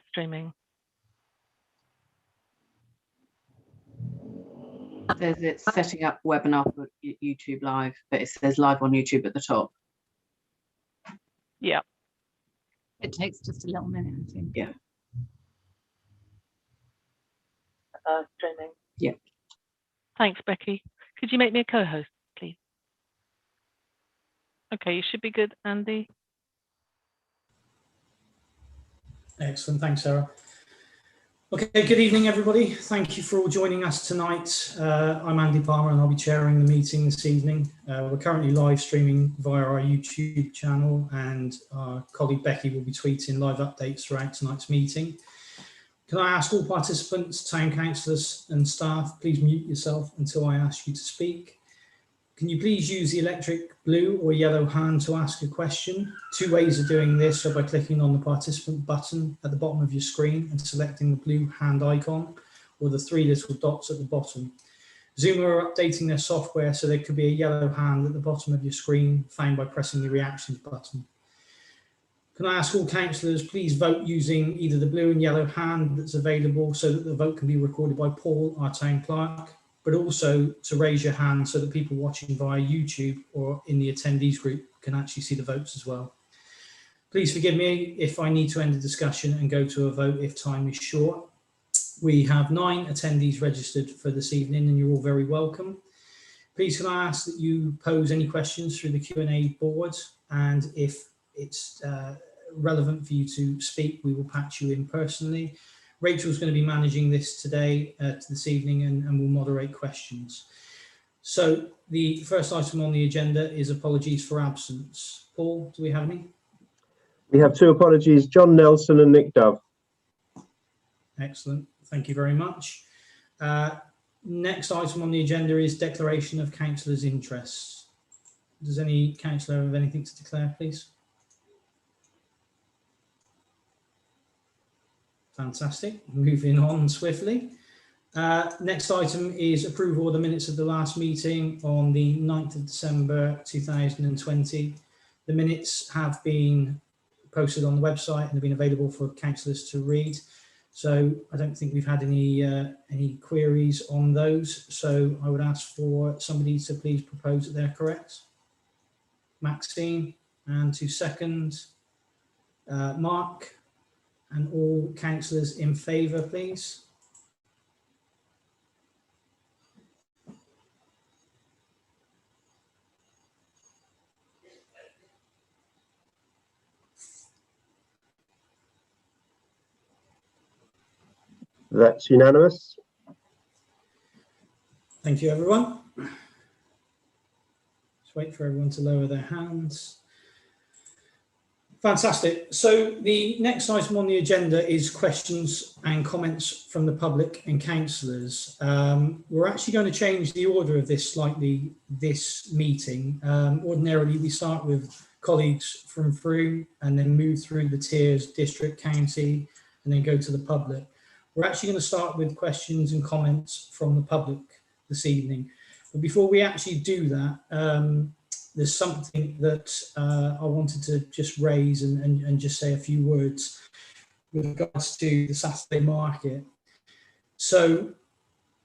streaming. It's setting up webinar for YouTube Live, but it says live on YouTube at the top. Yeah. It takes just a little minute, I think. Yeah. Streaming. Yeah. Thanks, Becky. Could you make me a co-host, please? Okay, you should be good, Andy. Excellent, thanks, Sarah. Okay, good evening, everybody. Thank you for all joining us tonight. I'm Andy Palmer and I'll be chairing the meeting this evening. We're currently live streaming via our YouTube channel, and our colleague Becky will be tweeting live updates throughout tonight's meeting. Can I ask all participants, town councillors and staff, please mute yourself until I ask you to speak. Can you please use the electric blue or yellow hand to ask a question? Two ways of doing this are by clicking on the participant button at the bottom of your screen and selecting the blue hand icon, or the three little dots at the bottom. Zoom are updating their software, so there could be a yellow hand at the bottom of your screen found by pressing the reactions button. Can I ask all councillors, please vote using either the blue and yellow hand that's available so that the vote can be recorded by Paul, our town clerk, but also to raise your hand so that people watching via YouTube or in the attendees group can actually see the votes as well. Please forgive me if I need to end the discussion and go to a vote if time is short. We have 9 attendees registered for this evening and you're all very welcome. Please can I ask that you pose any questions through the Q&A board, and if it's relevant for you to speak, we will patch you in personally. Rachel's going to be managing this today, this evening, and will moderate questions. So the first item on the agenda is apologies for absence. Paul, do we have any? We have 2 apologies, John Nelson and Nick Dove. Excellent, thank you very much. Next item on the agenda is declaration of councillors' interests. Does any councillor have anything to declare, please? Fantastic, moving on swiftly. Next item is approval of the minutes of the last meeting on the 9th of December 2020. The minutes have been posted on the website and have been available for councillors to read. So I don't think we've had any queries on those. So I would ask for somebody to please propose that they're correct. Maxine, and to second, Mark. And all councillors in favour, please. That's unanimous. Thank you, everyone. Just wait for everyone to lower their hands. Fantastic. So the next item on the agenda is questions and comments from the public and councillors. We're actually going to change the order of this slightly this meeting. Ordinarily, we start with colleagues from Frome and then move through the tiers, district, county, and then go to the public. We're actually going to start with questions and comments from the public this evening. But before we actually do that, there's something that I wanted to just raise and just say a few words with regards to the Saturday market. So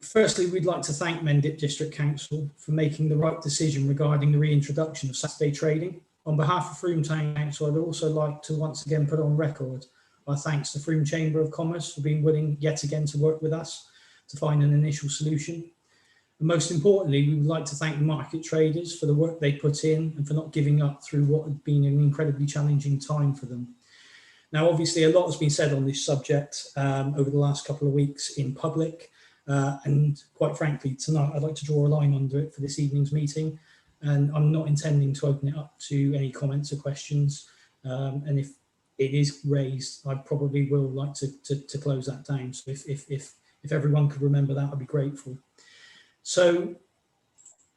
firstly, we'd like to thank Mendip District Council for making the right decision regarding the reintroduction of Saturday trading. On behalf of Frome Town Council, I'd also like to once again put on record our thanks to Frome Chamber of Commerce for being willing yet again to work with us to find an initial solution. And most importantly, we would like to thank the market traders for the work they put in and for not giving up through what had been an incredibly challenging time for them. Now, obviously, a lot has been said on this subject over the last couple of weeks in public. And quite frankly, tonight, I'd like to draw a line under it for this evening's meeting. And I'm not intending to open it up to any comments or questions. And if it is raised, I probably will like to close that down. So if everyone could remember that, I'd be grateful. So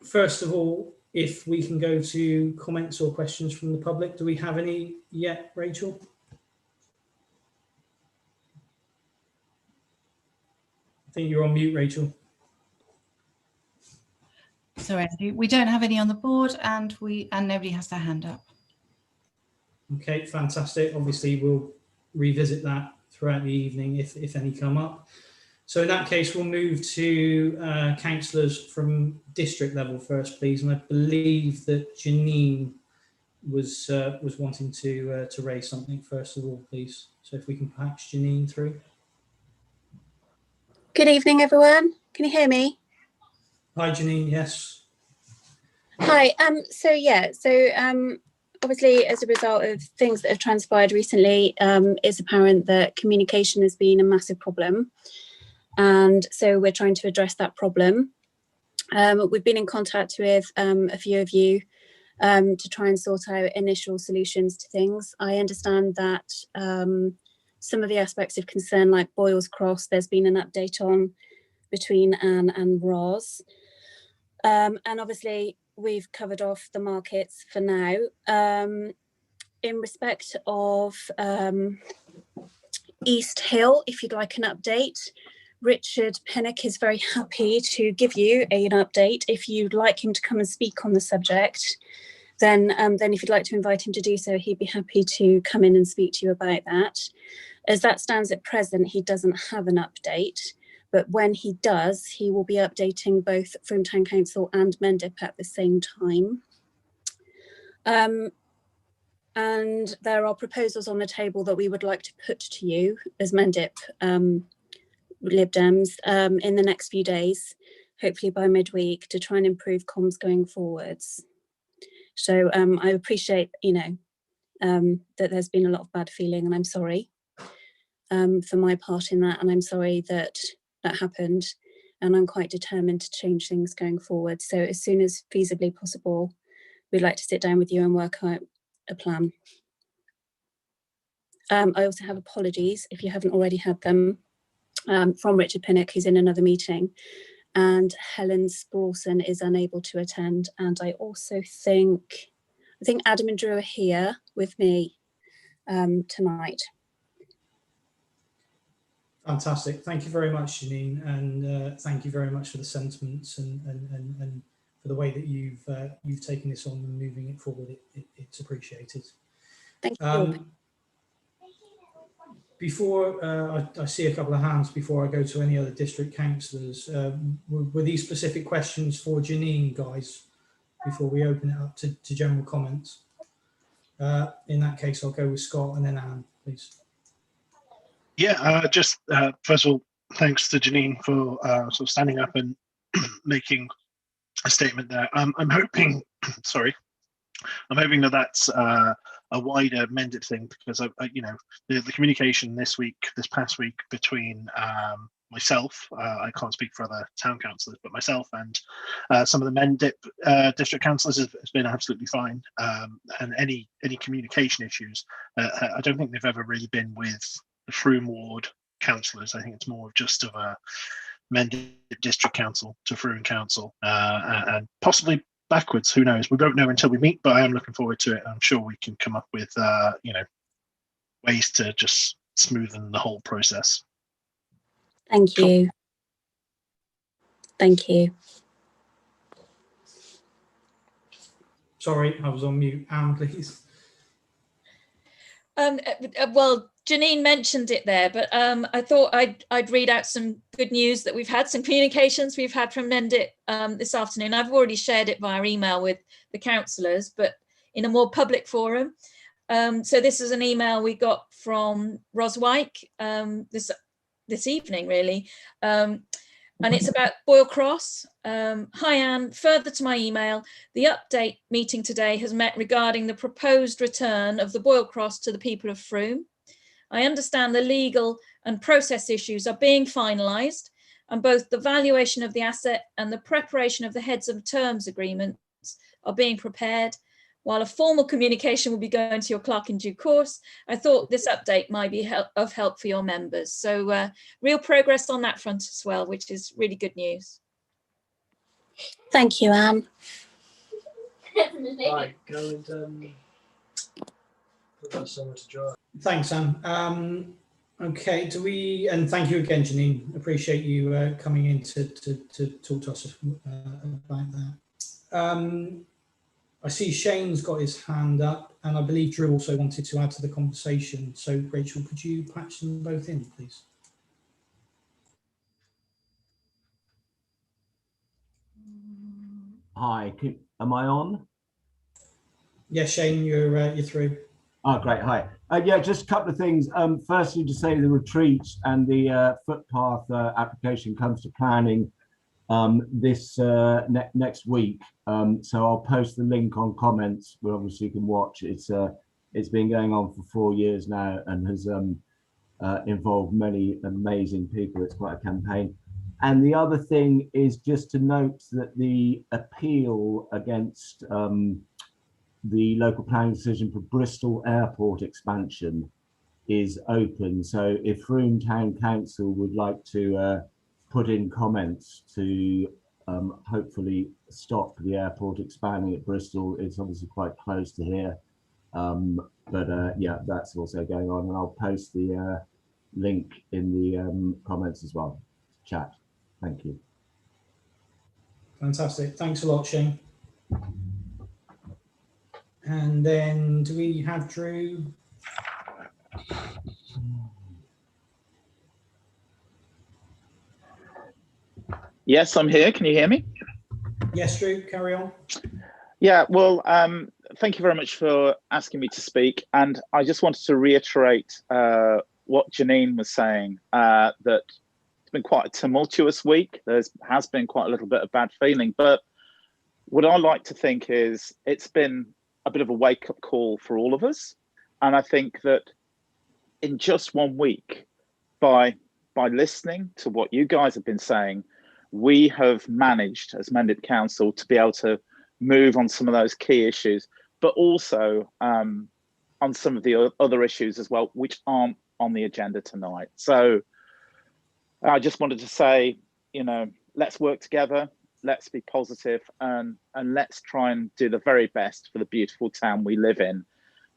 first of all, if we can go to comments or questions from the public. Do we have any yet, Rachel? I think you're on mute, Rachel. Sorry, we don't have any on the board, and nobody has their hand up. Okay, fantastic. Obviously, we'll revisit that throughout the evening if any come up. So in that case, we'll move to councillors from district level first, please. And I believe that Janine was wanting to raise something first of all, please. So if we can patch Janine through. Good evening, everyone. Can you hear me? Hi, Janine. Yes. Hi. Obviously, as a result of things that have transpired recently, it's apparent that communication has been a massive problem. And so we're trying to address that problem. We've been in contact with a few of you to try and sort out initial solutions to things. I understand that some of the aspects of concern, like Boyles Cross, there's been an update on between Anne and Roz. And obviously, we've covered off the markets for now. In respect of East Hill, if you'd like an update, Richard Pinnock is very happy to give you an update. If you'd like him to come and speak on the subject, then if you'd like to invite him to do so, he'd be happy to come in and speak to you about that. As that stands at present, he doesn't have an update, but when he does, he will be updating both Frome Town Council and Mendip at the same time. And there are proposals on the table that we would like to put to you as Mendip Lib Dems in the next few days, hopefully by midweek, to try and improve comms going forwards. So I appreciate, that there's been a lot of bad feeling, and I'm sorry for my part in that, and I'm sorry that that happened, and I'm quite determined to change things going forward. So as soon as feasibly possible, we'd like to sit down with you and work out a plan. I also have apologies, if you haven't already had them, from Richard Pinnock, who's in another meeting, and Helen Sprawson is unable to attend. And I also think Adam and Drew are here with me tonight. Fantastic. Thank you very much, Janine, and thank you very much for the sentiments and for the way that you've taken this on and moving it forward. It's appreciated. Thank you. Before I see a couple of hands before I go to any other district councillors, were these specific questions for Janine, guys, before we open it up to general comments? In that case, I'll go with Scott and then Anne, please. Yeah, just first of all, thanks to Janine for sort of standing up and making a statement there. I'm hoping, sorry, I'm hoping that that's a wider Mendip thing, because the communication this past week between myself, I can't speak for other town councillors, but myself and some of the Mendip district councillors has been absolutely fine. And any communication issues, I don't think they've ever really been with the Frome ward councillors. I think it's more of just of a Mendip district council to Frome council, and possibly backwards, who knows? We won't know until we meet, but I am looking forward to it. I'm sure we can come up with ways to just smoothen the whole process. Thank you. Thank you. Sorry, I was on mute. Anne, please. Well, Janine mentioned it there, but I thought I'd read out some good news that we've had, some communications we've had from Mendip this afternoon. I've already shared it via email with the councillors, but in a more public forum. So this is an email we got from Ros Wyke this evening, really. And it's about Boyle Cross. Hi Anne, further to my email, the update meeting today has met regarding the proposed return of the Boyle Cross to the people of Frome. I understand the legal and process issues are being finalised, and both the valuation of the asset and the preparation of the heads of terms agreements are being prepared. While a formal communication will be going to your clerk in due course, I thought this update might be of help for your members. So real progress on that front as well, which is really good news. Thank you, Anne. Right, go and put that somewhere to dry. Thanks, Anne. Okay, and thank you again, Janine. Appreciate you coming in to talk to us about that. I see Shane's got his hand up, and I believe Drew also wanted to add to the conversation. So, Rachel, could you patch them both in, please? Hi, am I on? Yeah, Shane, you're through. Oh, great. Hi. Yeah, just a couple of things. Firstly, to say the retreat and the footpath application comes to planning this next week. So I'll post the link on comments where obviously you can watch. It's been going on for 4 years now and has involved many amazing people. It's quite a campaign. And the other thing is just to note that the appeal against the local planning decision for Bristol Airport expansion is open. So if Frome Town Council would like to put in comments to hopefully stop the airport expanding at Bristol, it's obviously quite close to here. Yeah, that's also going on, and I'll post the link in the comments as well. Chat. Thank you. Fantastic. Thanks a lot, Shane. And then do we have Drew? Yes, I'm here. Can you hear me? Yes, Drew, carry on. Yeah, well, thank you very much for asking me to speak. And I just wanted to reiterate what Janine was saying, that it's been quite a tumultuous week. There has been quite a little bit of bad feeling. But what I like to think is it's been a bit of a wake-up call for all of us. And I think that in just 1 week, by listening to what you guys have been saying, we have managed as Mendip Council to be able to move on some of those key issues, but also on some of the other issues as well, which aren't on the agenda tonight. So I just wanted to say, you know, let's work together, let's be positive, and let's try and do the very best for the beautiful town we live in,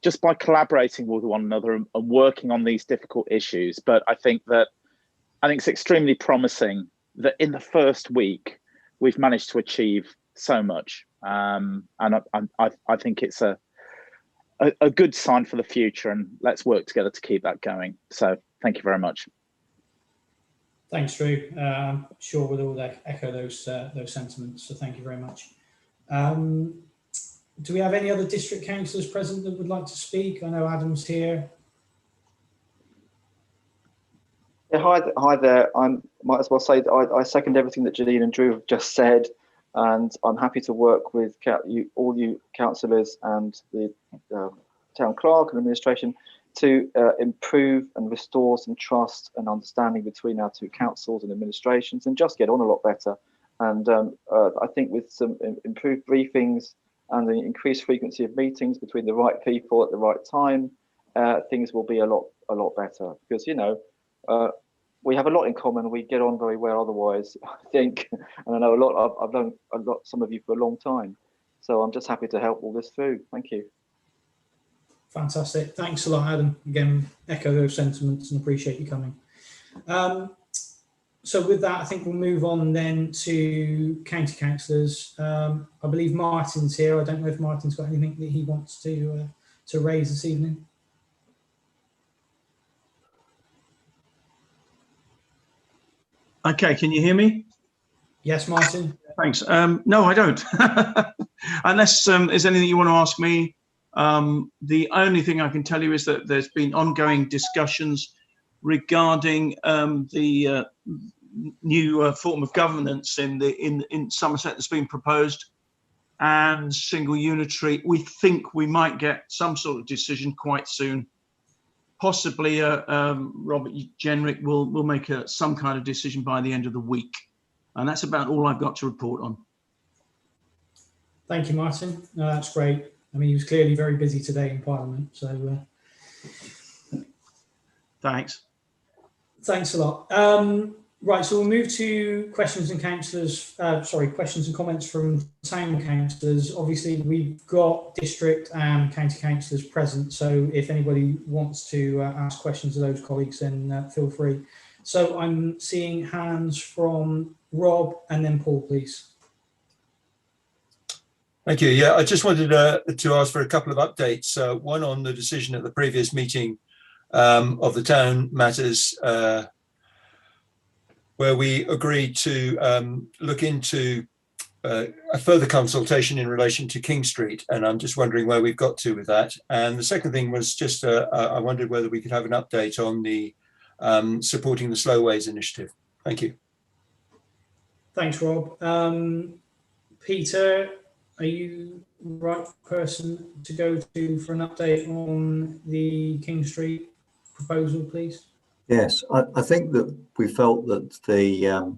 just by collaborating with one another and working on these difficult issues. But I think it's extremely promising that in the first week we've managed to achieve so much, and I think it's a good sign for the future, and let's work together to keep that going. So thank you very much. Thanks, Drew. I'm sure we'll all echo those sentiments. So thank you very much. Do we have any other district councillors present that would like to speak? I know Adam's here. Yeah, hi there. I might as well say that I second everything that Janine and Drew have just said, and I'm happy to work with all you councillors and the town clerk and administration to improve and restore some trust and understanding between our two councils and administrations, and just get on a lot better. And I think with some improved briefings and the increased frequency of meetings between the right people at the right time, things will be a lot better. Because, you know, we have a lot in common. We get on very well otherwise, I think. And I know I've known some of you for a long time. So I'm just happy to help all this through. Thank you. Fantastic. Thanks a lot, Adam. Again, echo those sentiments and appreciate you coming. So with that, I think we'll move on then to county councillors. I believe Martin's here. I don't know if Martin's got anything that he wants to raise this evening. Okay, can you hear me? Yes, Martin. Thanks. No, I don't. Unless there's anything you want to ask me. The only thing I can tell you is that there's been ongoing discussions regarding the new form of governance in Somerset that's been proposed, and single unitary. We think we might get some sort of decision quite soon. Possibly Robert Jenrick will make some kind of decision by the end of the week. And that's about all I've got to report on. Thank you, Martin. No, that's great. I mean, he was clearly very busy today in Parliament. So thanks. Thanks a lot. Right, so we'll move to questions and questions and comments from town councillors. Obviously, we've got district and county councillors present, so if anybody wants to ask questions of those colleagues, then feel free. So I'm seeing hands from Rob and then Paul, please. Thank you. Yeah, I just wanted to ask for a couple of updates. One on the decision at the previous meeting of the town matters, where we agreed to look into a further consultation in relation to King Street, and I'm just wondering where we've got to with that. And the second thing was just I wondered whether we could have an update on the supporting the Slowways initiative. Thank you. Thanks, Rob. Peter, are you the right person to go to for an update on the King Street proposal, please? Yes, I think that we felt that the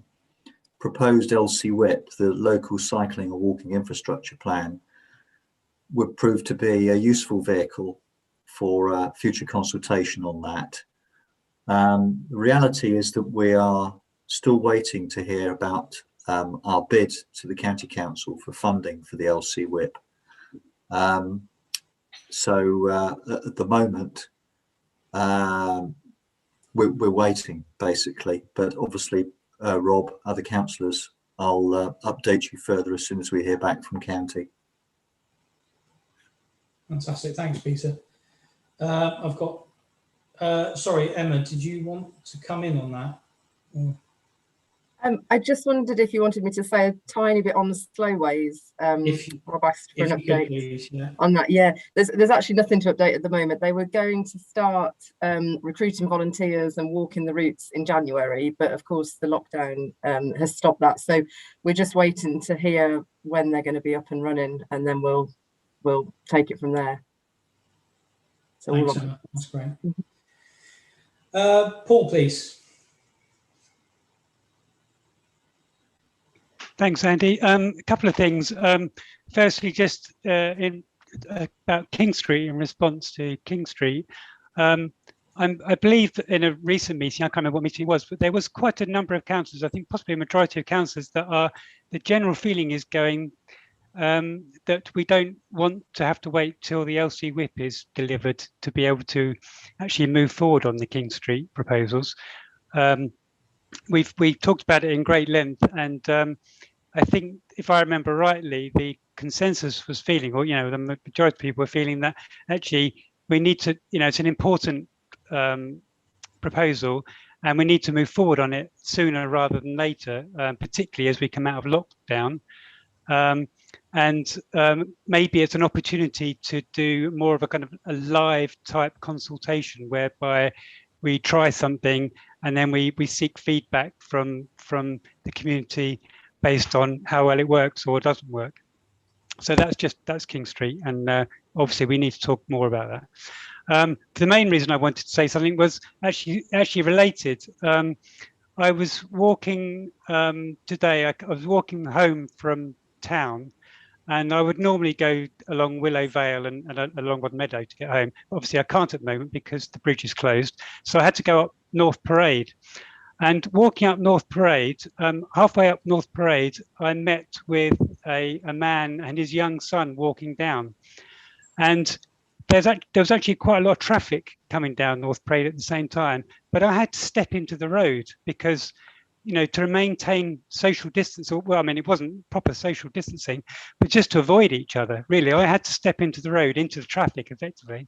proposed LCWIP, the local cycling or walking infrastructure plan, would prove to be a useful vehicle for future consultation on that. The reality is that we are still waiting to hear about our bid to the County Council for funding for the LCWIP. So at the moment, we're waiting basically, but obviously, Rob, other councillors, I'll update you further as soon as we hear back from County. Fantastic, thanks, Peter. I've got, sorry, Emma, did you want to come in on that? Or... I just wondered if you wanted me to say a tiny bit on the Slowways. Rob asked for an update please, yeah. on that. Yeah, there's actually nothing to update at the moment. They were going to start recruiting volunteers and walking the routes in January, but of course the lockdown has stopped that. So we're just waiting to hear when they're going to be up and running, and then we'll take it from there. So thanks, Emma. That's great. Paul, please. Thanks, Andy. A couple of things. Firstly, just about King Street, in response to King Street. I believe that in a recent meeting, I can't remember what meeting it was, but there was quite a number of councillors, I think possibly a majority of councillors, that the general feeling is going that we don't want to have to wait till the LCWIP is delivered to be able to actually move forward on the King Street proposals. We've talked about it in great length, and I think if I remember rightly, the consensus was feeling, or the majority of people were feeling that actually we need to, it's an important proposal, and we need to move forward on it sooner rather than later, particularly as we come out of lockdown. Maybe it's an opportunity to do more of a kind of a live type consultation whereby we try something and then we seek feedback from the community based on how well it works or doesn't work. So that's King Street, and obviously we need to talk more about that. The main reason I wanted to say something was actually related. I was walking today. I was walking home from town, and I would normally go along Willow Vale and along Rod Meadow to get home. Obviously, I can't at the moment because the bridge is closed, so I had to go up North Parade. And walking up North Parade, halfway up North Parade, I met with a man and his young son walking down. And there was actually quite a lot of traffic coming down North Parade at the same time, but I had to step into the road because, to maintain social distance, it wasn't proper social distancing, but just to avoid each other, really, I had to step into the road, into the traffic effectively,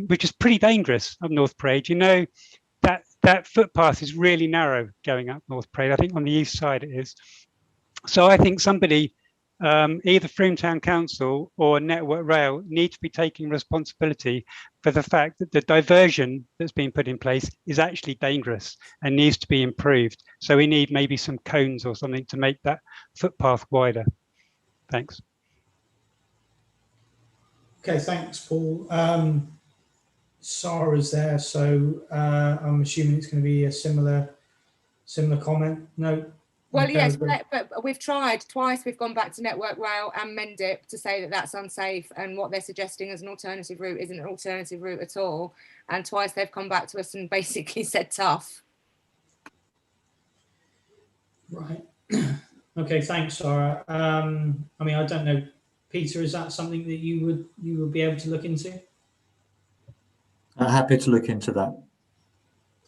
which is pretty dangerous up North Parade. That footpath is really narrow going up North Parade. I think on the east side it is. So I think somebody, either Frome Town Council or Network Rail, need to be taking responsibility for the fact that the diversion that's been put in place is actually dangerous and needs to be improved. So we need maybe some cones or something to make that footpath wider. Thanks. Okay, thanks, Paul. Sarah's there, so I'm assuming it's going to be a similar comment. No. Well, okay, yes, but we've tried twice. We've gone back to Network Rail and Mendip to say that that's unsafe, and what they're suggesting as an alternative route isn't an alternative route at all. And twice they've come back to us and basically said tough. Right. Okay, thanks, Sarah. I don't know, Peter, is that something that you would be able to look into? I'm happy to look into that.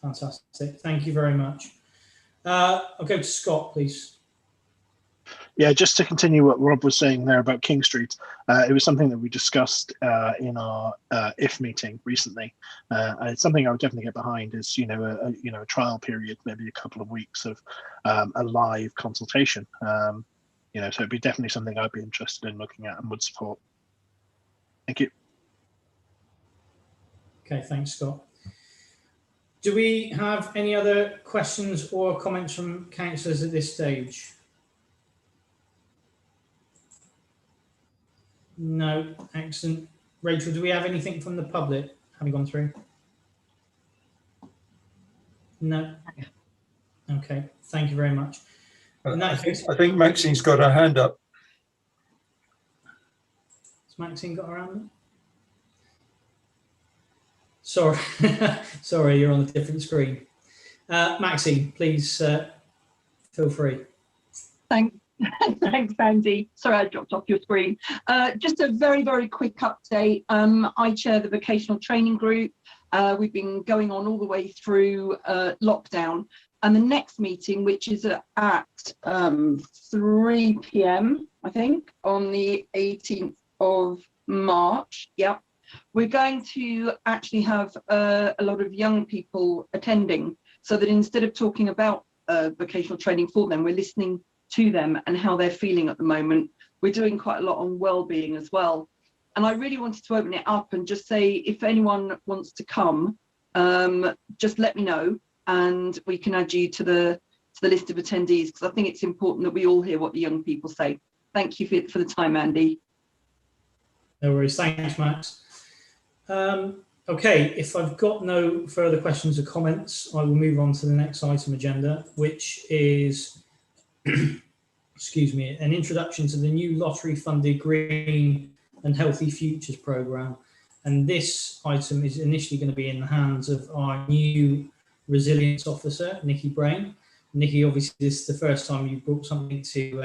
Fantastic. Thank you very much. I'll go to Scott, please. Yeah, just to continue what Rob was saying there about King Street, it was something that we discussed in our IF meeting recently, and it's something I would definitely get behind. Is a trial period, maybe a couple of weeks of a live consultation. So it'd be definitely something I'd be interested in looking at and would support. Thank you. Okay, thanks, Scott. Do we have any other questions or comments from councillors at this stage? No, excellent. Rachel, do we have anything from the public having gone through? No. Okay, thank you very much. In that case, I think Maxine's got her hand up. has Maxine got her hand up? Sorry, sorry, you're on a different screen. Maxine, please feel free. Thanks, Andy. Sorry, I dropped off your screen. Just a very, very quick update. I chair the vocational training group. We've been going on all the way through lockdown. And the next meeting, which is at 3 p.m, I think, on the 18th of March. Yep. We're going to actually have a lot of young people attending, so that instead of talking about vocational training for them, we're listening to them and how they're feeling at the moment. We're doing quite a lot on well-being as well. And I really wanted to open it up and just say, if anyone wants to come, just let me know and we can add you to the list of attendees, because I think it's important that we all hear what the young people say. Thank you for the time, Andy. No worries, thanks, Max. Okay, if I've got no further questions or comments, I will move on to the next item agenda, which is, excuse me, an introduction to the new lottery-funded Green and Healthy Futures programme. And this item is initially going to be in the hands of our new resilience officer, Nikki Brain. Nikki, obviously, this is the first time you've brought something to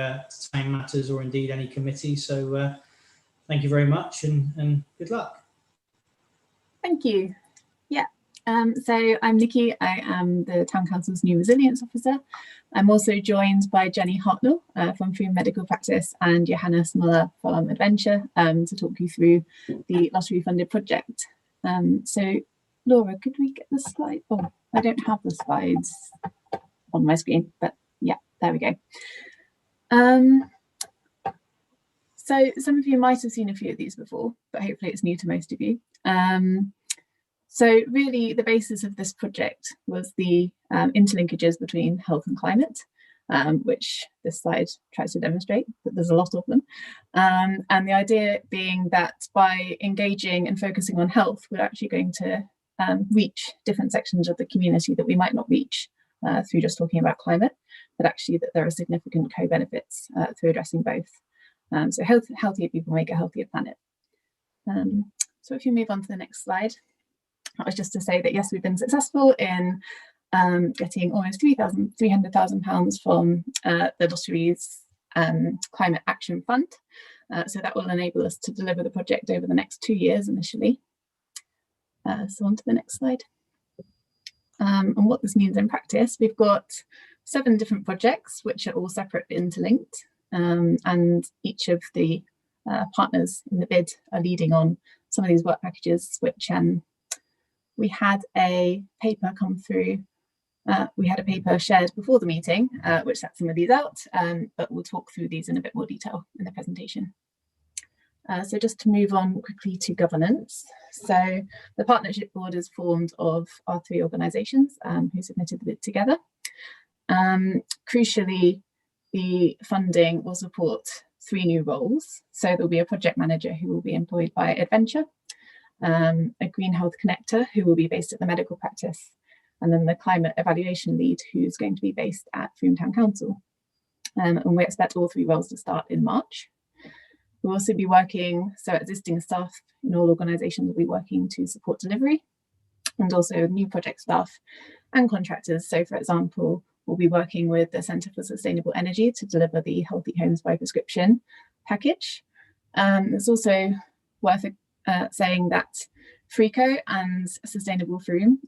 Town Matters or indeed any committee. So thank you very much and good luck. Thank you. Yeah, so I'm Nikki. I am the Town Council's new resilience officer. I'm also joined by Jenny Hartnell from Free Medical Practice and Johannes Muller from Adventure to talk you through the lottery funded project. So Laura, could we get the slide? Oh, I don't have the slides on my screen, but yeah, there we go. So some of you might have seen a few of these before, but hopefully it's new to most of you. So really the basis of this project was the interlinkages between health and climate, which this slide tries to demonstrate, that there's a lot of them. And the idea being that by engaging and focusing on health, we're actually going to reach different sections of the community that we might not reach through just talking about climate, but actually that there are significant co-benefits through addressing both. So healthier people make a healthier planet. So if you move on to the next slide, that was just to say that yes, we've been successful in getting almost £300,000 from the lottery's Climate Action Fund. So that will enable us to deliver the project over the next 2 years initially. So on to the next slide. And what this means in practice, we've got 7 different projects which are all separate but interlinked, and each of the partners in the bid are leading on some of these work packages, which we had a paper come through. We had a paper shared before the meeting, which set some of these out, but we'll talk through these in a bit more detail in the presentation. So just to move on quickly to governance. So the partnership board is formed of our 3 organisations who submitted the bid together. Crucially, the funding will support 3 new roles. So there'll be a project manager who will be employed by Adventure, a Green Health Connector who will be based at the medical practice, and then the climate evaluation lead who's going to be based at Frome Town Council. And we expect all 3 roles to start in March. We'll also be working, so existing staff in all organisations will be working to support delivery, and also new project staff and contractors. So for example, we'll be working with the Centre for Sustainable Energy to deliver the Healthy Homes by Prescription package. It's also worth saying that Frico and Sustainable Frome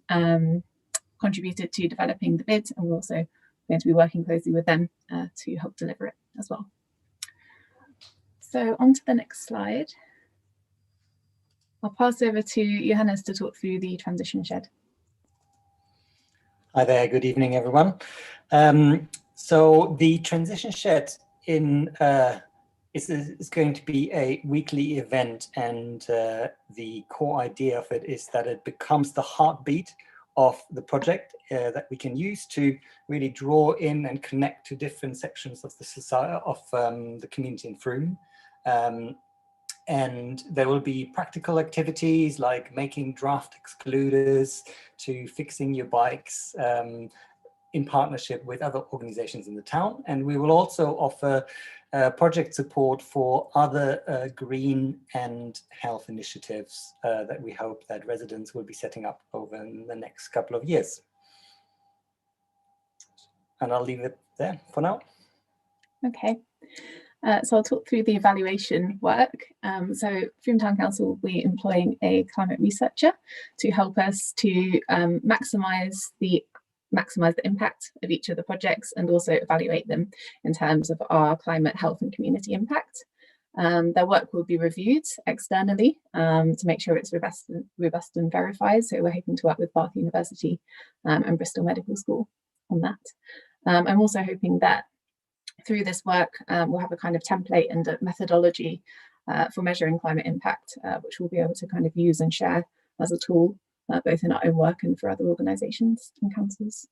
contributed to developing the bid, and we're also going to be working closely with them to help deliver it as well. So on to the next slide. I'll pass over to Johannes to talk through the transition shed. Hi there, good evening, everyone. So the transition shed is going to be a weekly event, and the core idea of it is that it becomes the heartbeat of the project that we can use to really draw in and connect to different sections of the society, of the community in Frome. And there will be practical activities like making draft excluders to fixing your bikes in partnership with other organizations in the town. And we will also offer project support for other green and health initiatives that we hope that residents will be setting up over in the next couple of years. And I'll leave it there for now. Okay. So I'll talk through the evaluation work. So Frome Town Council will be employing a climate researcher to help us to maximise the impact of each of the projects and also evaluate them in terms of our climate, health and community impact. Their work will be reviewed externally to make sure it's robust and verified. So we're hoping to work with Bath University and Bristol Medical School on that. I'm also hoping that through this work, we'll have a kind of template and a methodology for measuring climate impact, which we'll be able to kind of use and share as a tool, both in our own work and for other organisations and councils.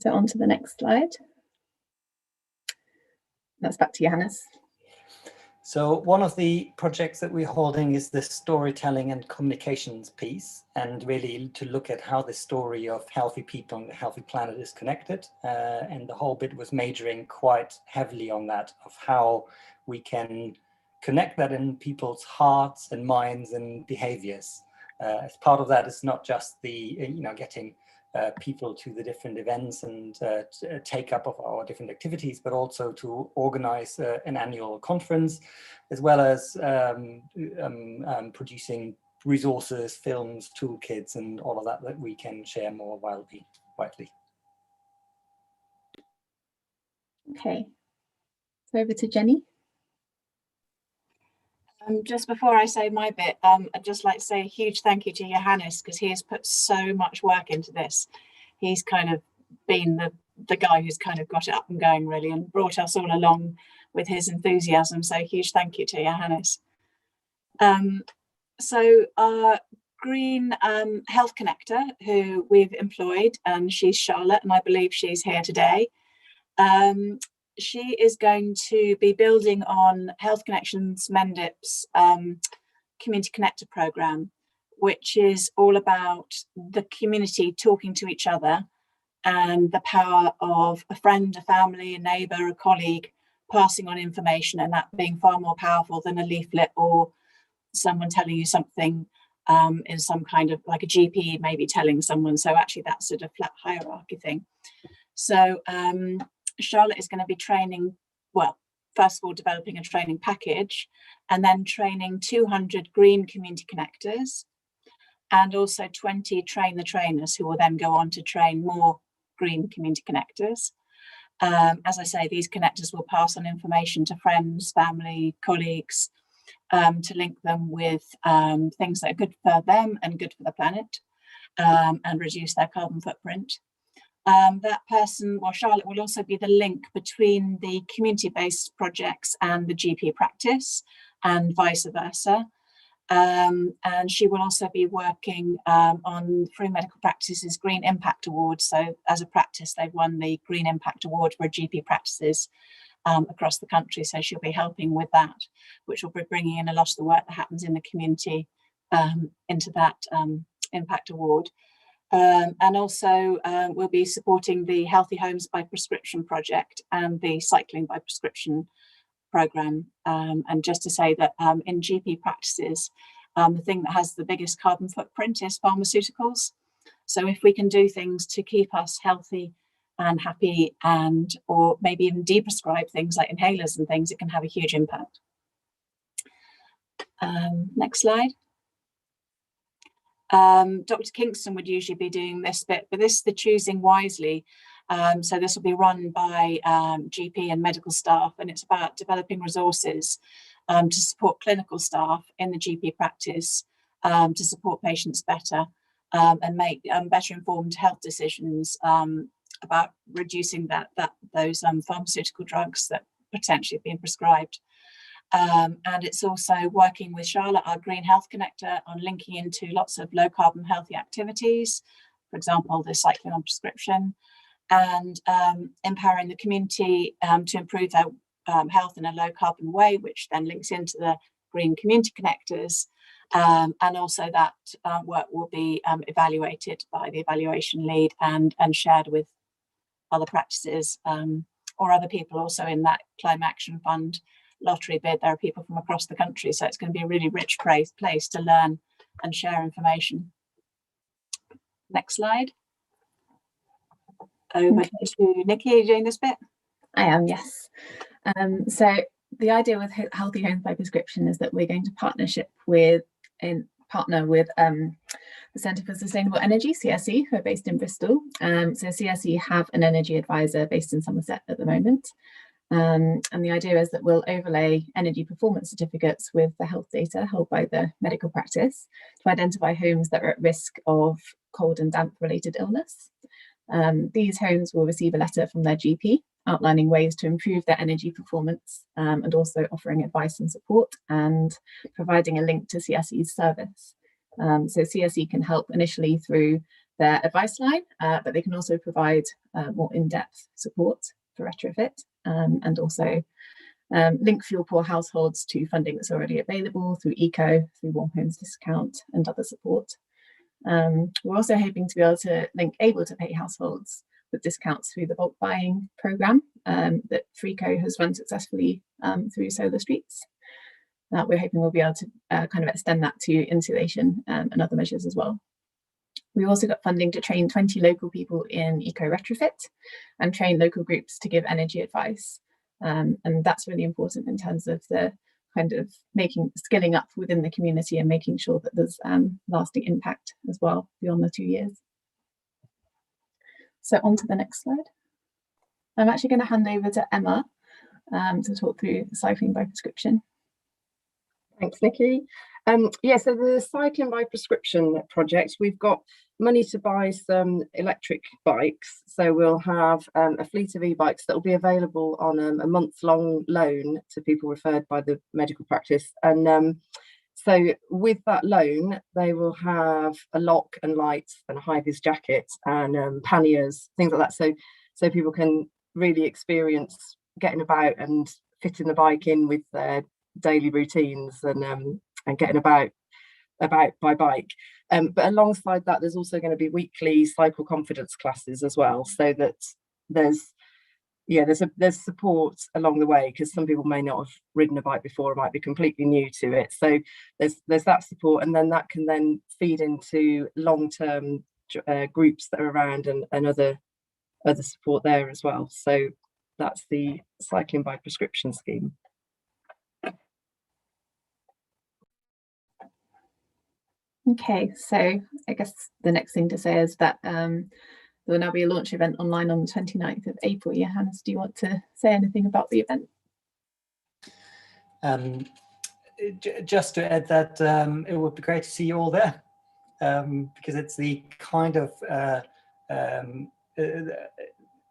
So on to the next slide. That's back to Johannes. So one of the projects that we're holding is the storytelling and communications piece, and really to look at how the story of healthy people and a healthy planet is connected. And the whole bit was majoring quite heavily on that, of how we can connect that in people's hearts and minds and behaviors. As part of that is not just the, getting people to the different events and take up of our different activities, but also to organize an annual conference, as well as producing resources, films, toolkits, and all of that we can share more widely. Okay, so over to Jenny. Just before I say my bit, I'd just like to say a huge thank you to Johannes, because he has put so much work into this. He's kind of been the guy who's kind of got it up and going, really, and brought us all along with his enthusiasm. So huge thank you to Johannes. So our Green Health Connector, who we've employed, and she's Charlotte, and I believe she's here today. She is going to be building on Health Connections Mendip's Community Connector programme, which is all about the community talking to each other and the power of a friend, a family, a neighbour, a colleague passing on information, and that being far more powerful than a leaflet or someone telling you something in some kind of, like a GP maybe telling someone. So actually that's sort of flat hierarchy thing. So Charlotte is going to be training, well, first of all, developing a training package, and then training 200 green community connectors, and also 20 train the trainers who will then go on to train more green community connectors. As I say, these connectors will pass on information to friends, family, colleagues, to link them with things that are good for them and good for the planet, and reduce their carbon footprint. That person, well, Charlotte, will also be the link between the community-based projects and the GP practice, and vice versa. And she will also be working on Frome Medical Practice's Green Impact Award. So as a practice, they've won the Green Impact Award for GP practices across the country. So she'll be helping with that, which will be bringing in a lot of the work that happens in the community into that Impact Award. And also we'll be supporting the Healthy Homes by Prescription project and the Cycling by Prescription programme. And just to say that in GP practices, the thing that has the biggest carbon footprint is pharmaceuticals. So if we can do things to keep us healthy and happy, and or maybe even deprescribe things like inhalers and things, it can have a huge impact. Next slide. Dr. Kingston would usually be doing this bit, but this is the Choosing Wisely. So this will be run by GP and medical staff, and it's about developing resources to support clinical staff in the GP practice to support patients better and make better informed health decisions about reducing those pharmaceutical drugs that potentially have been prescribed. And it's also working with Charlotte, our Green Health Connector, on linking into lots of low carbon healthy activities, for example, the cycling on prescription, and empowering the community to improve their health in a low carbon way, which then links into the Green Community Connectors. And also that work will be evaluated by the evaluation lead and shared with other practices or other people also in that Climate Action Fund lottery bid. There are people from across the country, so it's going to be a really rich place to learn and share information. Next slide. Over to Nikki. Are you doing this bit? I am, yes. So the idea with Healthy Homes by Prescription is that we're going to partner with the Centre for Sustainable Energy, CSE, who are based in Bristol. So CSE have an energy advisor based in Somerset at the moment. And the idea is that we'll overlay energy performance certificates with the health data held by the medical practice to identify homes that are at risk of cold and damp related illness. These homes will receive a letter from their GP outlining ways to improve their energy performance and also offering advice and support and providing a link to CSE's service. So CSE can help initially through their advice line, but they can also provide more in-depth support for retrofit and also link fuel poor households to funding that's already available through ECO, through Warm Homes Discount and other support. We're also hoping to be able to link able to pay households with discounts through the bulk buying programme that Freeco has run successfully through Solar Streets. We're hoping we'll be able to kind of extend that to insulation and other measures as well. We also got funding to train 20 local people in eco retrofit and train local groups to give energy advice. And that's really important in terms of the kind of skilling up within the community and making sure that there's lasting impact as well beyond the 2 years. So on to the next slide. I'm actually going to hand over to Emma to talk through cycling by prescription. Thanks, Nikki. Yeah, so the cycling by prescription project, we've got money to buy some electric bikes. So we'll have a fleet of e-bikes that will be available on a month-long loan to people referred by the medical practice. And so with that loan, they will have a lock and lights and a high-vis jacket and panniers, things like that. So people can really experience getting about and fitting the bike in with their daily routines and getting about by bike. But alongside that, there's also going to be weekly cycle confidence classes as well, so that there's support along the way, because some people may not have ridden a bike before or might be completely new to it. So there's that support, and then that can then feed into long-term groups that are around and other support there as well. So that's the cycling by prescription scheme. Okay, so I guess the next thing to say is that there will now be a launch event online on the 29th of April. Johannes, do you want to say anything about the event? Just to add that it would be great to see you all there, because it's the kind of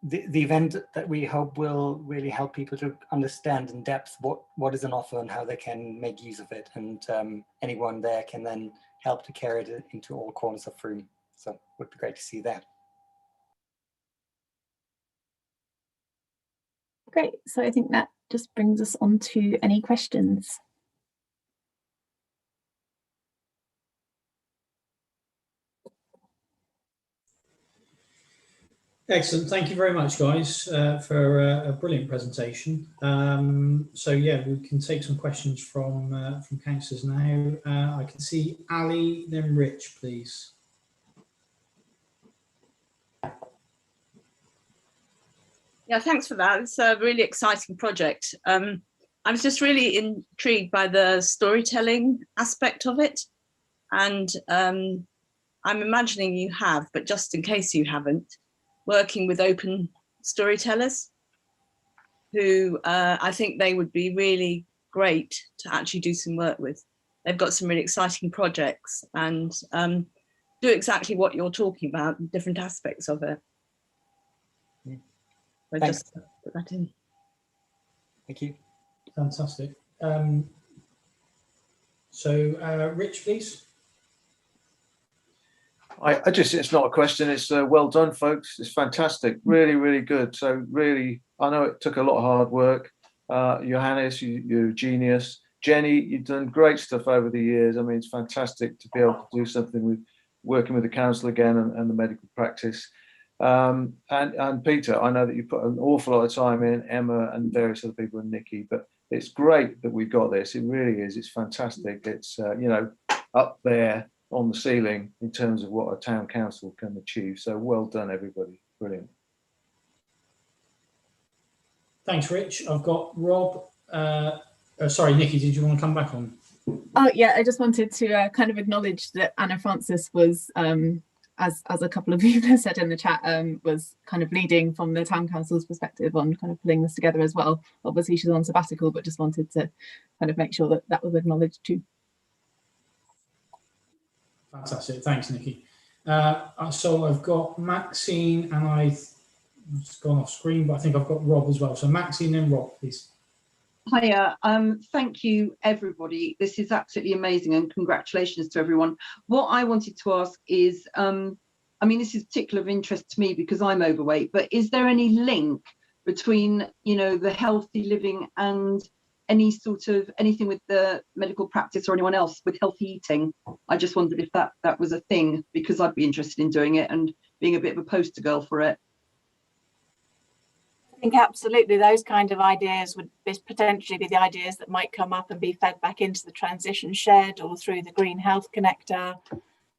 the event that we hope will really help people to understand in depth what is an offer and how they can make use of it, and anyone there can then help to carry it into all corners of Frome. So it would be great to see that. Great, so I think that just brings us on to any questions. Excellent. Thank you very much, guys, for a brilliant presentation. So yeah, we can take some questions from councillors now. I can see Ali, then Rich, please. Yeah, thanks for that. It's a really exciting project. I was just really intrigued by the storytelling aspect of it, and I'm imagining you have, but just in case you haven't, working with open storytellers who I think they would be really great to actually do some work with. They've got some really exciting projects and do exactly what you're talking about, different aspects of it. So just put that in. Thank you. Fantastic. Rich, please. I just, it's not a question, it's well done, folks. It's fantastic, really, really good. So really, I know it took a lot of hard work. Johannes, you're a genius. Jenny, you've done great stuff over the years. I mean, it's fantastic to be able to do something with working with the council again and the medical practice. And Peter, I know that you put an awful lot of time in, Emma and various other people and Nikki, but it's great that we've got this. It really is. It's fantastic. It's, you know, up there on the ceiling in terms of what a town council can achieve. So well done, everybody. Brilliant. Thanks, Rich. I've got Rob. Sorry, Nikki, did you want to come back on? Oh yeah, I just wanted to kind of acknowledge that Anna Francis was, as a couple of you have said in the chat, was kind of leading from the town council's perspective on kind of putting this together as well. Obviously she's on sabbatical, but just wanted to kind of make sure that that was acknowledged too. Fantastic, thanks, Nikki. So I've got Maxine and I've just gone off screen, but I think I've got Rob as well. So Maxine and Rob, please. Hiya, thank you everybody. This is absolutely amazing and congratulations to everyone. What I wanted to ask is, I mean, this is particular of interest to me because I'm overweight, but is there any link between, you know, the healthy living and any sort of anything with the medical practice or anyone else with healthy eating? I just wondered if that was a thing, because I'd be interested in doing it and being a bit of a poster girl for it. I think absolutely those kind of ideas would potentially be the ideas that might come up and be fed back into the transition shed or through the Green Health Connector.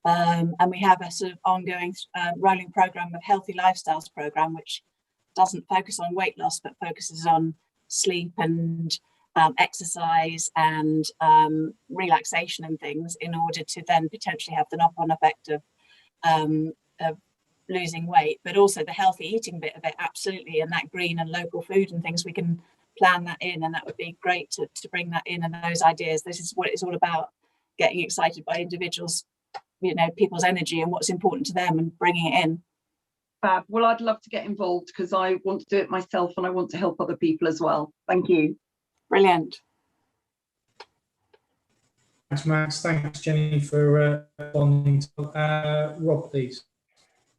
And we have a sort of ongoing rolling program of Healthy Lifestyles program, which doesn't focus on weight loss, but focuses on sleep and exercise and relaxation and things, in order to then potentially have the knock-on effect of losing weight, but also the healthy eating bit of it, absolutely, and that green and local food and things, we can plan that in, and that would be great to bring that in. And those ideas, this is what it's all about, getting excited by individuals, you know, people's energy and what's important to them and bringing it in. Fab. Well, I'd love to get involved because I want to do it myself and I want to help other people as well. Thank you. Brilliant. Thanks, Max. Thanks, Jenny, for responding. Rob, please.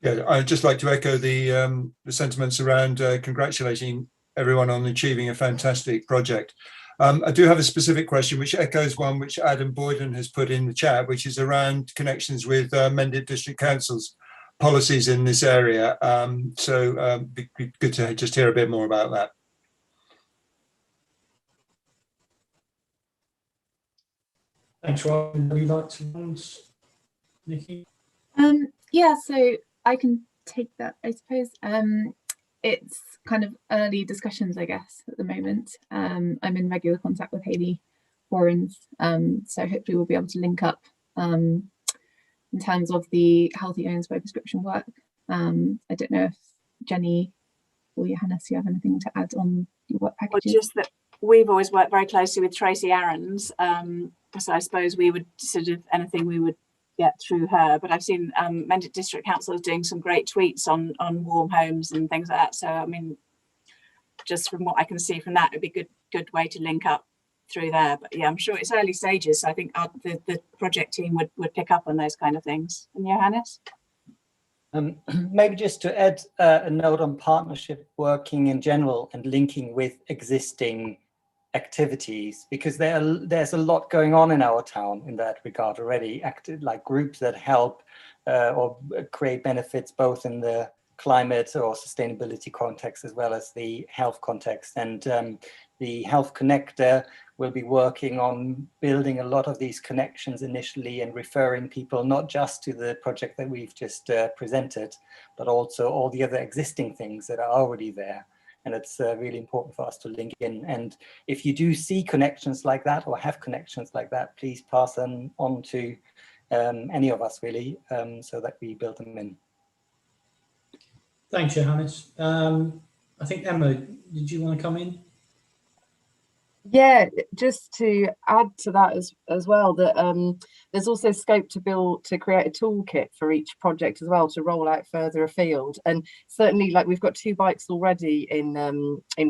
Yeah, I'd just like to echo the sentiments around congratulating everyone on achieving a fantastic project. I do have a specific question which echoes one which Adam Boyden has put in the chat, which is around connections with Mendip District Council's policies in this area. It'd be good to just hear a bit more about that. Thanks, Rob. Would you like to respond, Nikki? Yeah, so I can take that, I suppose. It's kind of early discussions, I guess, at the moment. I'm in regular contact with Hayley Warrens, so hopefully we'll be able to link up in terms of the healthy owners by prescription work. I don't know if Jenny or Johannes, you have anything to add on your work packages? Well, just that we've always worked very closely with Tracy Aarons, so I suppose we would sort of, anything we would get through her, but I've seen Mendip District Council is doing some great tweets on warm homes and things like that. So I mean, just from what I can see from that, it'd be a good way to link up through there. But yeah, I'm sure it's early stages, so I think the project team would pick up on those kind of things. And Johannes? Maybe just to add a note on partnership working in general and linking with existing activities, because there's a lot going on in our town in that regard already, like groups that help or create benefits both in the climate or sustainability context as well as the health context. And the Health Connector will be working on building a lot of these connections initially and referring people not just to the project that we've just presented, but also all the other existing things that are already there. And it's really important for us to link in. And if you do see connections like that or have connections like that, please pass them on to any of us really, so that we build them in. Thanks, Johannes. I think Emma, did you want to come in? Yeah, just to add to that as well, that there's also scope to create a toolkit for each project as well, to roll out further afield. And certainly, like, we've got 2 bikes already in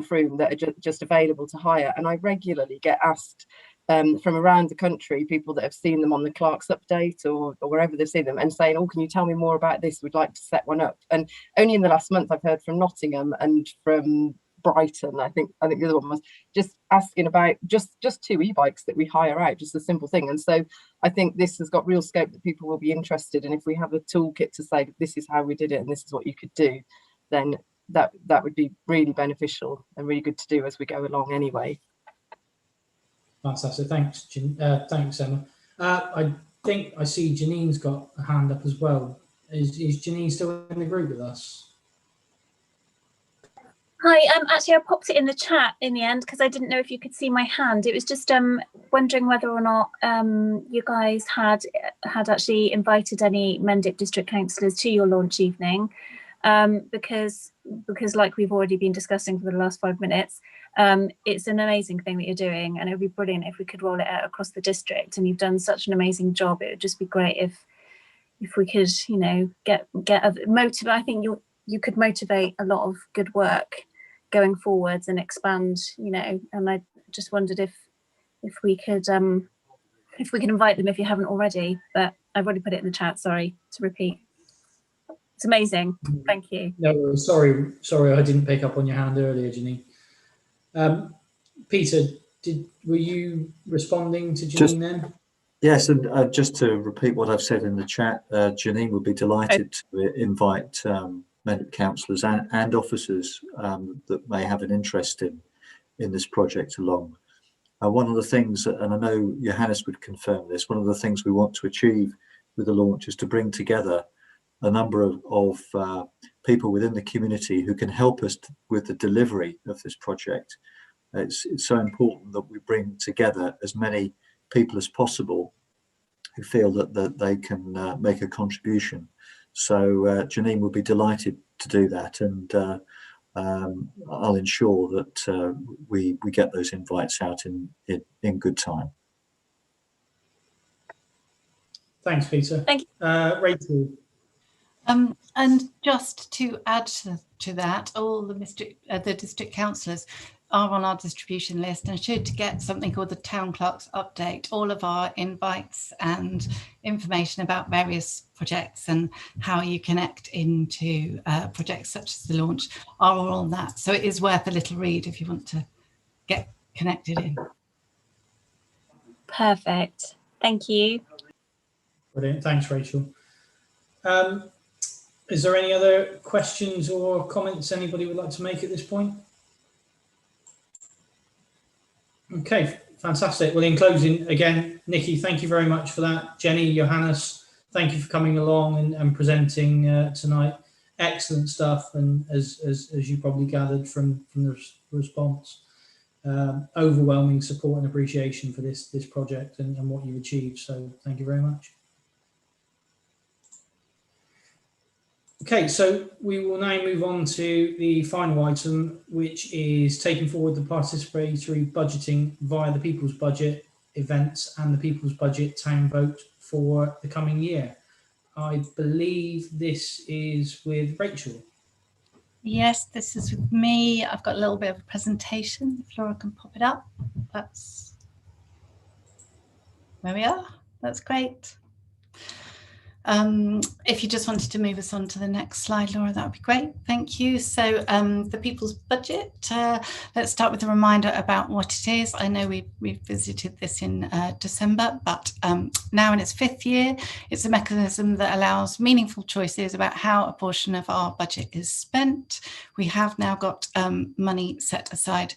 Frome that are just available to hire, and I regularly get asked from around the country, people that have seen them on the Clark's Update or wherever they've seen them, and saying, oh, can you tell me more about this? We'd like to set one up. And only in the last month I've heard from Nottingham and from Brighton, I think the other one was, just asking about just 2 e-bikes that we hire out, just a simple thing. And so I think this has got real scope that people will be interested in. If we have a toolkit to say this is how we did it and this is what you could do, then that would be really beneficial and really good to do as we go along anyway. Fantastic. Thanks, thanks, Emma. I think I see Janine's got a hand up as well. Is Janine still in the group with us? Hi, actually I popped it in the chat in the end because I didn't know if you could see my hand. It was just wondering whether or not you guys had actually invited any Mendip district councillors to your launch evening, because like we've already been discussing for the last 5 minutes, it's an amazing thing that you're doing, and it would be brilliant if we could roll it out across the district. And you've done such an amazing job. It would just be great if we could, you know, get motivate. I think you could motivate a lot of good work going forwards and expand, you know. And I just wondered if we could invite them if you haven't already. But I've already put it in the chat. Sorry to repeat. It's amazing. Thank you. No, sorry, I didn't pick up on your hand earlier, Janine. Peter, were you responding to Janine then? Yes, and just to repeat what I've said in the chat, Janine would be delighted to invite Mendip councillors and officers that may have an interest in this project along. One of the things, and I know Johannes would confirm this, one of the things we want to achieve with the launch is to bring together a number of people within the community who can help us with the delivery of this project. It's so important that we bring together as many people as possible who feel that they can make a contribution. So Janine would be delighted to do that, and I'll ensure that we get those invites out in good time. Thanks, Peter. Thank you. Rachel. And just to add to that, all the district councillors are on our distribution list and should get something called the Town Clerk's Update. All of our invites and information about various projects and how you connect into projects such as the launch are all on that. So it is worth a little read if you want to get connected in. Perfect. Thank you. Brilliant. Thanks, Rachel. Is there any other questions or comments anybody would like to make at this point? Okay, fantastic. Well, in closing, again, Nikki, thank you very much for that. Jenny, Johannes, thank you for coming along and presenting tonight. Excellent stuff, and as you probably gathered from the response, overwhelming support and appreciation for this project and what you've achieved. So thank you very much. Okay, so we will now move on to the final item, which is taking forward the participatory budgeting via the People's Budget events and the People's Budget town vote for the coming year. I believe this is with Rachel. Yes, this is with me. I've got a little bit of a presentation. If Laura can pop it up. That's where we are. That's great. If you just wanted to move us on to the next slide, Laura, that would be great. Thank you. So the People's Budget, let's start with a reminder about what it is. I know we visited this in December, but now in its 5th year, it's a mechanism that allows meaningful choices about how a portion of our budget is spent. We have now got money set aside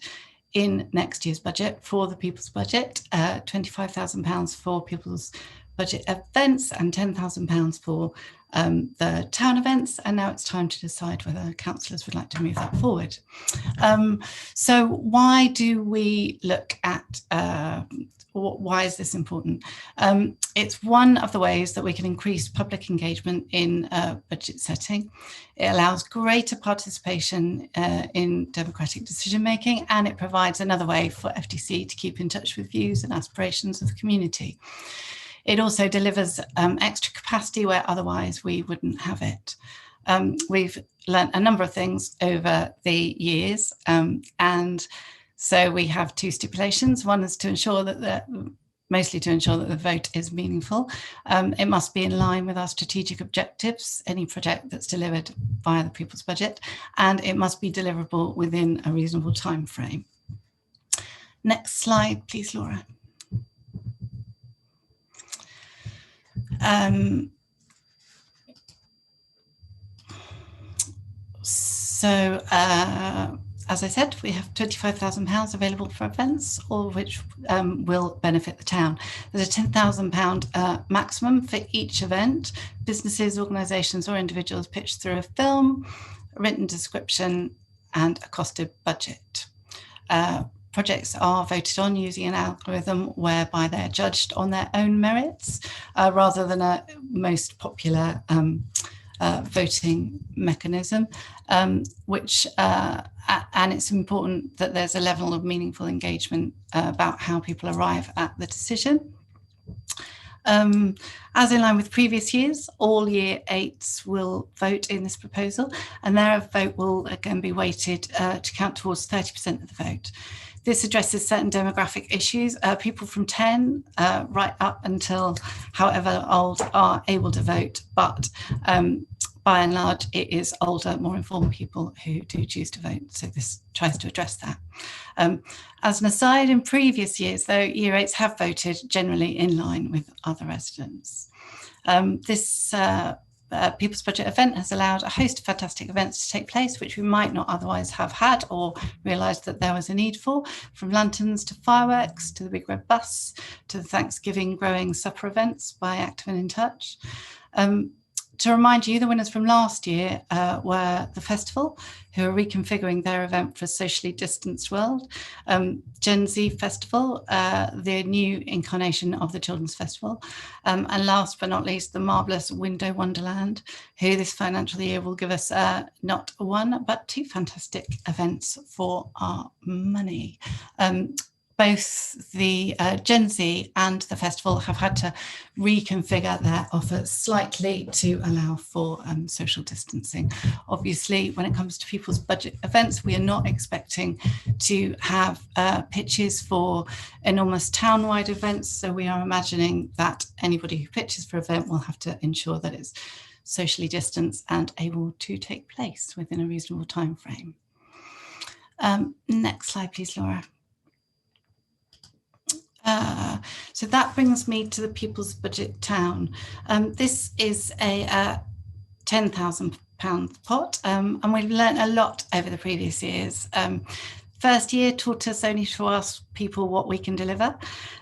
in next year's budget for the People's Budget, £25,000 for People's Budget events and £10,000 for the town events, and now it's time to decide whether councillors would like to move that forward. So why do we look at why is this important? It's one of the ways that we can increase public engagement in budget setting. It allows greater participation in democratic decision making, and it provides another way for FDC to keep in touch with views and aspirations of the community. It also delivers extra capacity where otherwise we wouldn't have it. We've learnt a number of things over the years, and so we have two stipulations. One is to ensure that mostly to ensure that the vote is meaningful. It must be in line with our strategic objectives, any project that's delivered via the People's Budget, and it must be deliverable within a reasonable time frame. Next slide, please, Laura. As I said, we have £25,000 available for events, all of which will benefit the town. There's a £10,000 maximum for each event. Businesses, organisations or individuals pitch through a film, a written description and a costed budget. Projects are voted on using an algorithm whereby they're judged on their own merits rather than a most popular voting mechanism, and it's important that there's a level of meaningful engagement about how people arrive at the decision. As in line with previous years, all year 8s will vote in this proposal, and their vote will again be weighted to count towards 30% of the vote. This addresses certain demographic issues. People from 10 right up until however old are able to vote, but by and large, it is older, more informed people who do choose to vote. So this tries to address that. As an aside, in previous years, though, Year 8s have voted generally in line with other residents. This People's Budget event has allowed a host of fantastic events to take place, which we might not otherwise have had or realised that there was a need for, from lanterns to fireworks, to the Big Red Bus, to the Thanksgiving growing supper events by Active and In Touch. To remind you, the winners from last year were the festival, who are reconfiguring their event for a socially distanced world, Gen Z Festival, the new incarnation of the Children's Festival, and last but not least, the marvellous Window Wonderland, who this financial year will give us not one, but 2 fantastic events for our money. Both the Gen Z and the festival have had to reconfigure their offers slightly to allow for social distancing. Obviously, when it comes to People's Budget events, we are not expecting to have pitches for enormous town-wide events. So we are imagining that anybody who pitches for an event will have to ensure that it's socially distanced and able to take place within a reasonable time frame. Next slide, please, Laura. So that brings me to the People's Budget Town. This is a £10,000 pot, and we've learned a lot over the previous years. First year taught us only to ask people what we can deliver.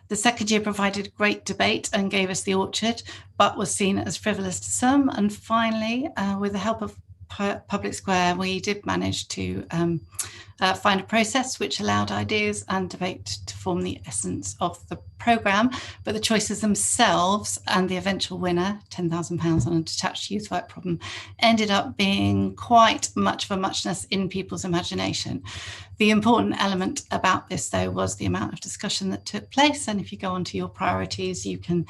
The second year provided great debate and gave us the orchard, but was seen as frivolous to some. And finally, with the help of Public Square, we did manage to find a process which allowed ideas and debate to form the essence of the programme, but the choices themselves and the eventual winner, £10,000 on a detached youth work problem, ended up being quite much of a muchness in people's imagination. The important element about this, though, was the amount of discussion that took place, and if you go onto your priorities, you can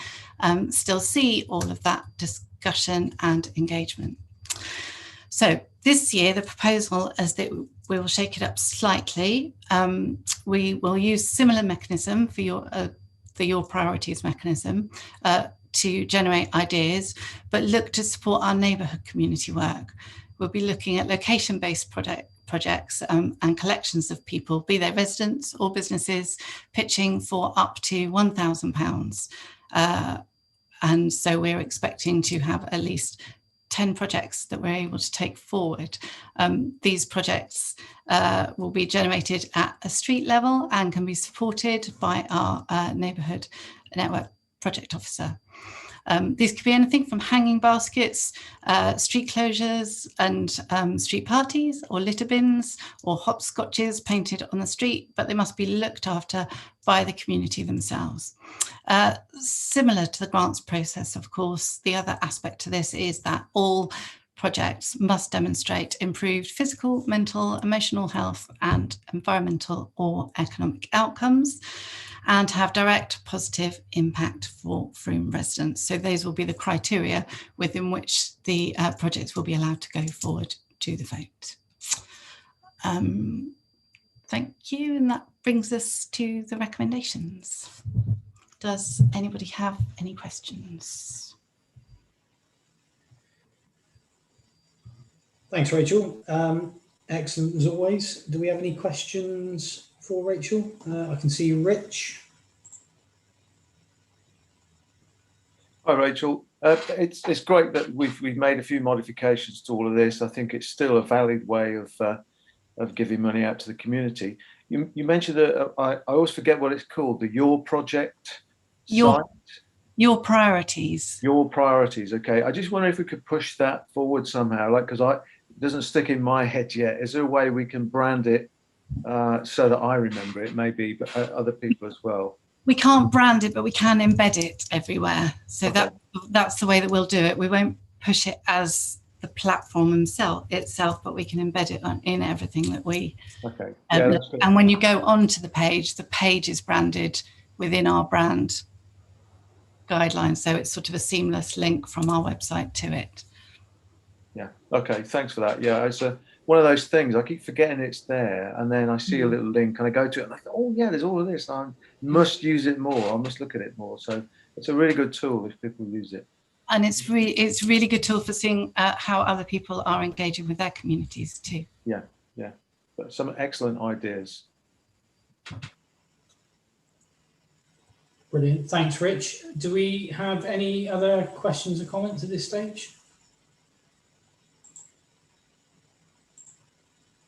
still see all of that discussion and engagement. So this year, the proposal is that we will shake it up slightly. We will use similar mechanism for your priorities mechanism to generate ideas, but look to support our neighbourhood community work. We'll be looking at location-based projects and collections of people, be they residents or businesses, pitching for up to £1,000. And so we're expecting to have at least 10 projects that we're able to take forward. These projects will be generated at a street level and can be supported by our neighbourhood network project officer. These could be anything from hanging baskets, street closures and street parties, or litter bins, or hopscotches painted on the street, but they must be looked after by the community themselves. Similar to the grants process, of course, the other aspect to this is that all projects must demonstrate improved physical, mental, emotional health and environmental or economic outcomes, and have direct positive impact for Frome residents. So those will be the criteria within which the projects will be allowed to go forward to the vote. Thank you, and that brings us to the recommendations. Does anybody have any questions? Thanks, Rachel. Excellent as always. Do we have any questions for Rachel? I can see Rich. Hi, Rachel. It's great that we've made a few modifications to all of this. I think it's still a valid way of giving money out to the community. You mentioned that I always forget what it's called, the Your Project site. Your priorities. Your priorities. Okay. I just wonder if we could push that forward somehow, like, because it doesn't stick in my head yet. Is there a way we can brand it so that I remember it, maybe, but other people as well? We can't brand it, but we can embed it everywhere. So Okay. that's the way that we'll do it. We won't push it as the platform itself, but we can embed it in everything that we. Okay. Yeah, that's good. And when you go onto the page is branded within our brand guidelines. So it's sort of a seamless link from our website to it. Yeah. Okay. Thanks for that. Yeah. It's one of those things. I keep forgetting it's there, and then I see a little link and I go to it and I think, oh yeah, there's all of this. I must use it more. I must look at it more. So it's a really good tool if people use it. And it's really good tool for seeing how other people are engaging with their communities too. Yeah. Yeah. But some excellent ideas. Brilliant. Thanks, Rich. Do we have any other questions or comments at this stage?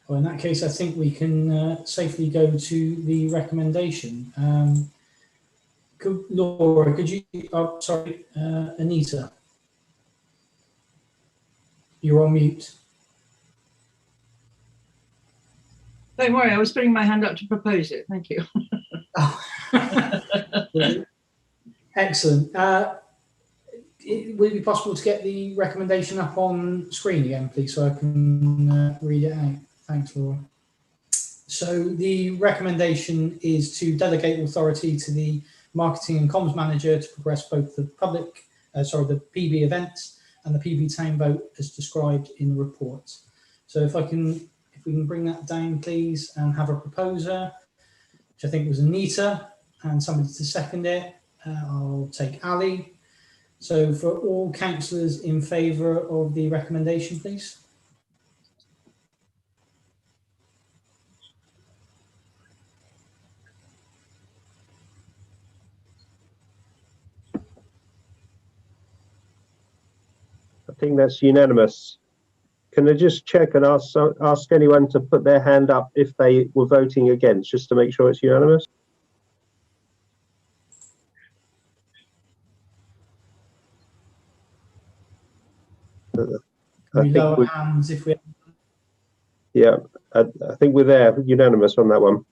Well, in that case, I think we can safely go to the recommendation. Laura, could you, oh, sorry, Anita, you're on mute. Don't worry, I was putting my hand up to propose it. Thank you. Excellent. Would it be possible to get the recommendation up on screen again, please, so I can read it out? Thanks, Laura. So the recommendation is to delegate authority to the marketing and comms manager to progress both the the PB events and the PB town vote as described in the report. So if we can bring that down, please, and have a proposer, which I think was Anita, and somebody to second it. I'll take Ali. So for all councillors in favour of the recommendation, please. I think that's unanimous. Can I just check and ask anyone to put their hand up if they were voting against, just to make sure it's unanimous? Hands if we. Yeah, I think we're there, unanimous on that one.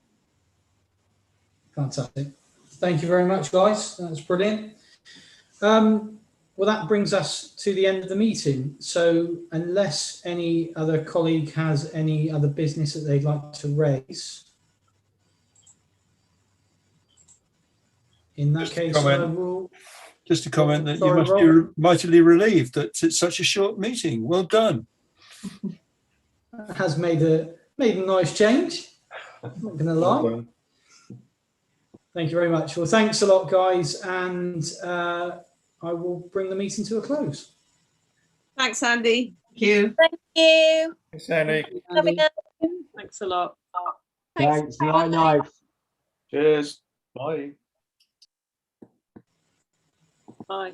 Fantastic. Thank you very much, guys. That's brilliant. Well, that brings us to the end of the meeting. So unless any other colleague has any other business that they'd like to raise, in that case, I will. Just a comment that Sorry, you must Rob. be mightily relieved that it's such a short meeting. Well done. That has made a nice change. I'm not going to lie. Well, Thank you very much. Well, thanks a lot, guys, and I will bring the meeting to a close. Thanks, Andy. Thank you. Thank you. Thanks, Andy. Thanks a lot. Thanks. Night, night. Cheers. Bye. Bye.